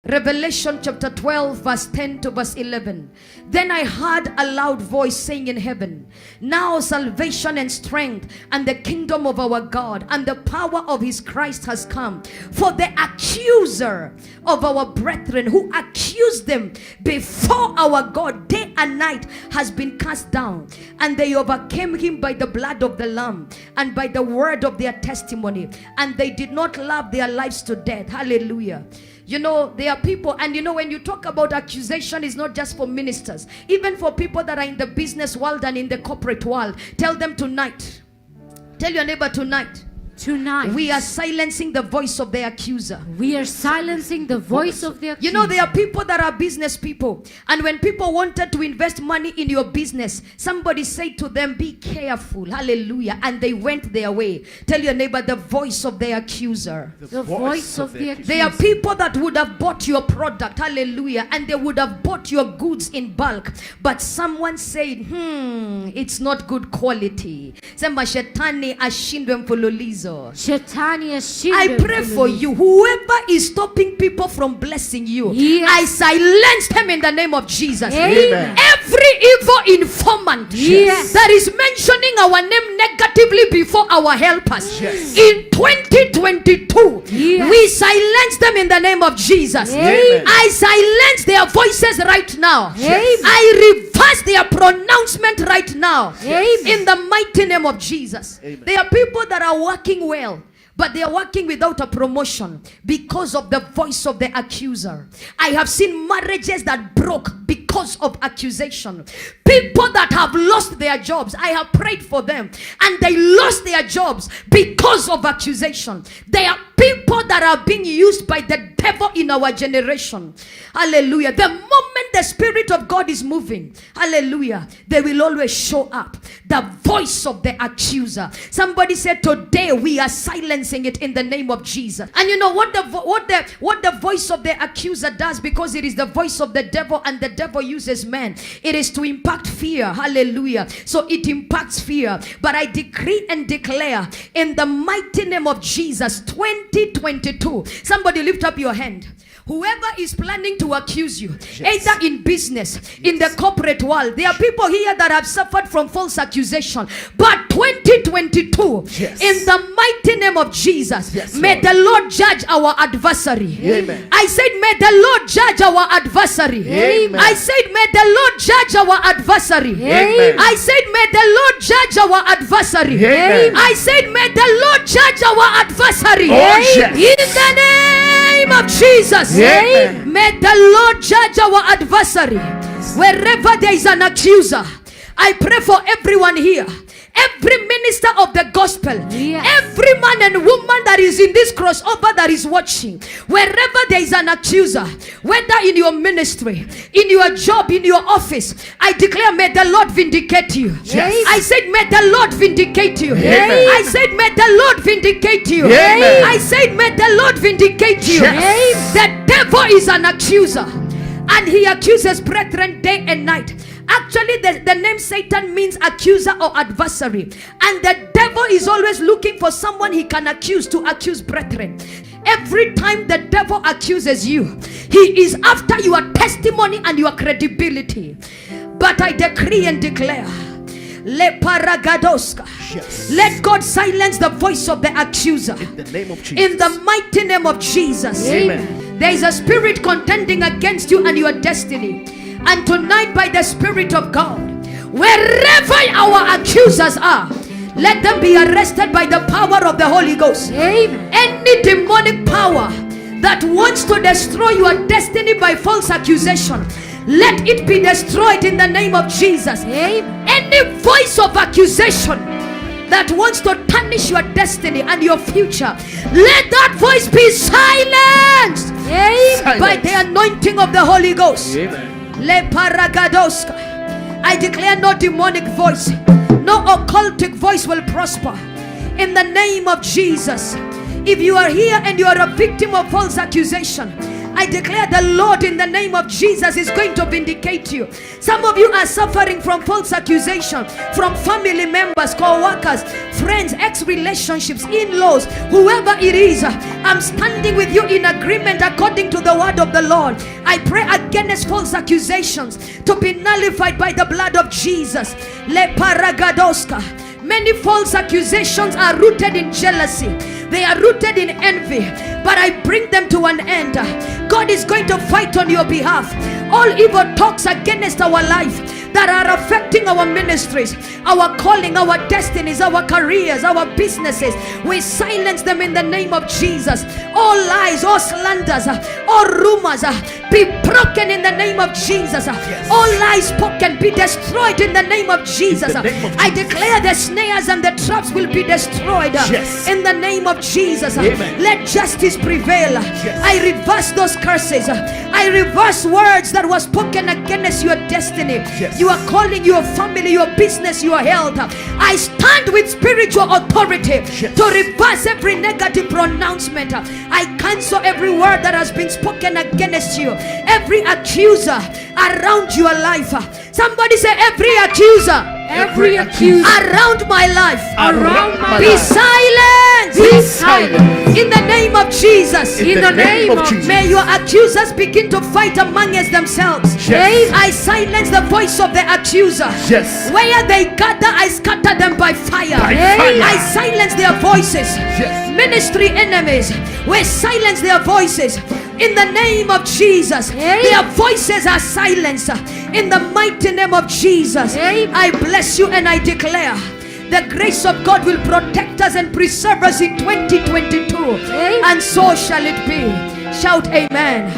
Revelation chapter 12 verse 10 to verse 11. Then I heard a loud voice saying in heaven, now salvation and strength and the kingdom of our God and the power of his Christ has come. For the accuser of our brethren who accused them before our God day and night has been cast down. And they overcame him by the blood of the Lamb and by the word of their testimony. And they did not love their lives to death. Hallelujah. You know, there are people, and you know, when you talk about accusation, it's not just for ministers, even for people that are in the business world and in the corporate world. Tell them tonight, tell your neighbor tonight, we are silencing the voice of the accuser. We are silencing the voice of the accuser. You know, there are people that are business people, and when people wanted to invest money in your business, somebody said to them, be careful. Hallelujah. And they went their way. Tell your neighbor, the voice of the accuser. The voice of the accuser. There are people that would have bought your product. Hallelujah. And they would have bought your goods in bulk, but someone said, it's not good quality. Sema shetani ashindwe mfululizo. I pray for you, whoever is stopping people from blessing you, yes, I silence them in the name of Jesus. Amen. Every evil informant, yes, that is mentioning our name negatively before our helpers, yes, in 2022, yes, we silence them in the name of Jesus. Amen. I silence their voices right now. Yes. I reverse their pronouncement right now. Amen. In the mighty name of Jesus. Amen. There are people that are working well, but they are working without a promotion because of the voice of the accuser. I have seen marriages that broke because of accusation. People that have lost their jobs, I have prayed for them, and they lost their jobs because of accusation. There are people that are being used by the devil in our generation. Hallelujah. The moment the Spirit of God is moving, hallelujah, they will always show up. The voice of the accuser. Somebody said today we are silencing it in the name of Jesus. And you know what the voice of the accuser does, because it is the voice of the devil and the devil uses man. It is to impact fear. Hallelujah. So it impacts fear. But I decree and declare in the mighty name of Jesus, 2022. Somebody lift up your hand. Whoever is planning to accuse you, yes, either in business, yes, in the corporate world, there are people here that have suffered from false accusation. But 2022, yes, in the mighty name of Jesus, yes, may Lord, the Lord judge our adversary. Amen. I said, may the Lord judge our adversary. Amen. I said, may the Lord judge our adversary. Amen. I said, may the Lord judge our adversary. Amen. I said, may the Lord judge our adversary. Oh, yes. In the name of Jesus. Amen. May the Lord judge our adversary. Wherever there is an accuser, I pray for everyone here, every minister of the gospel, yes, every man and woman that is in this crossover that is watching, wherever there is an accuser, whether in your ministry, in your job, in your office, I declare, may the Lord vindicate you. Yes. I said, may the Lord vindicate you. Amen. I said, may the Lord vindicate you. Amen. I said, may the Lord vindicate you. Yes. The devil is an accuser, and he accuses brethren day and night. Actually, the name Satan means accuser or adversary. And the devil is always looking for someone he can accuse to accuse brethren. Every time the devil accuses you, he is after your testimony and your credibility. But I decree and declare, yes, let God silence the voice of the accuser. in the name of Jesus. In the mighty name of Jesus. Amen. There is a spirit contending against you and your destiny. And tonight, by the Spirit of God, wherever our accusers are, let them be arrested by the power of the Holy Ghost. Amen. Any demonic power that wants to destroy your destiny by false accusation, let it be destroyed in the name of Jesus. Amen. Any voice of accusation that wants to tarnish your destiny and your future, let that voice be silenced. Amen. By the anointing of the Holy Ghost. Amen. I declare no demonic voice, no occultic voice will prosper in the name of Jesus. If you are here and you are a victim of false accusation, I declare the Lord in the name of Jesus is going to vindicate you. Some of you are suffering from false accusation from family members, co-workers, friends, ex-relationships, in-laws, whoever it is. I'm standing with you in agreement according to the word of the Lord. I pray against false accusations to be nullified by the blood of Jesus. Le paragadoska. Many false accusations are rooted in jealousy. They are rooted in envy, but I bring them to an end. God is going to fight on your behalf. All evil talks against our life that are affecting our ministries, our calling, our destinies, our careers, our businesses, we silence them in the name of Jesus. All lies, all slanders, all rumors be broken in the name of Jesus. All lies spoken be destroyed in the name of Jesus. I declare the snares and the traps will be destroyed in the name of Jesus. Amen. Let justice prevail. I reverse those curses. I reverse words that were spoken against your destiny, your calling, your family, your business, your health. I stand with spiritual authority to reverse every negative pronouncement. I cancel every word that has been spoken against you, every accuser around your life. Somebody say, every accuser around my life, be silent. Be silent. In the name of Jesus. In the name of Jesus. May your accusers begin to fight amongst themselves. Yes. I silence the voice of the accuser. Yes. Where they gather, I scatter them by fire. By fire. I silence their voices. Yes. Ministry enemies, we silence their voices. In the name of Jesus, their voices are silenced. In the mighty name of Jesus, I bless you and I declare the grace of God will protect us and preserve us in 2022. And so shall it be. Shout amen.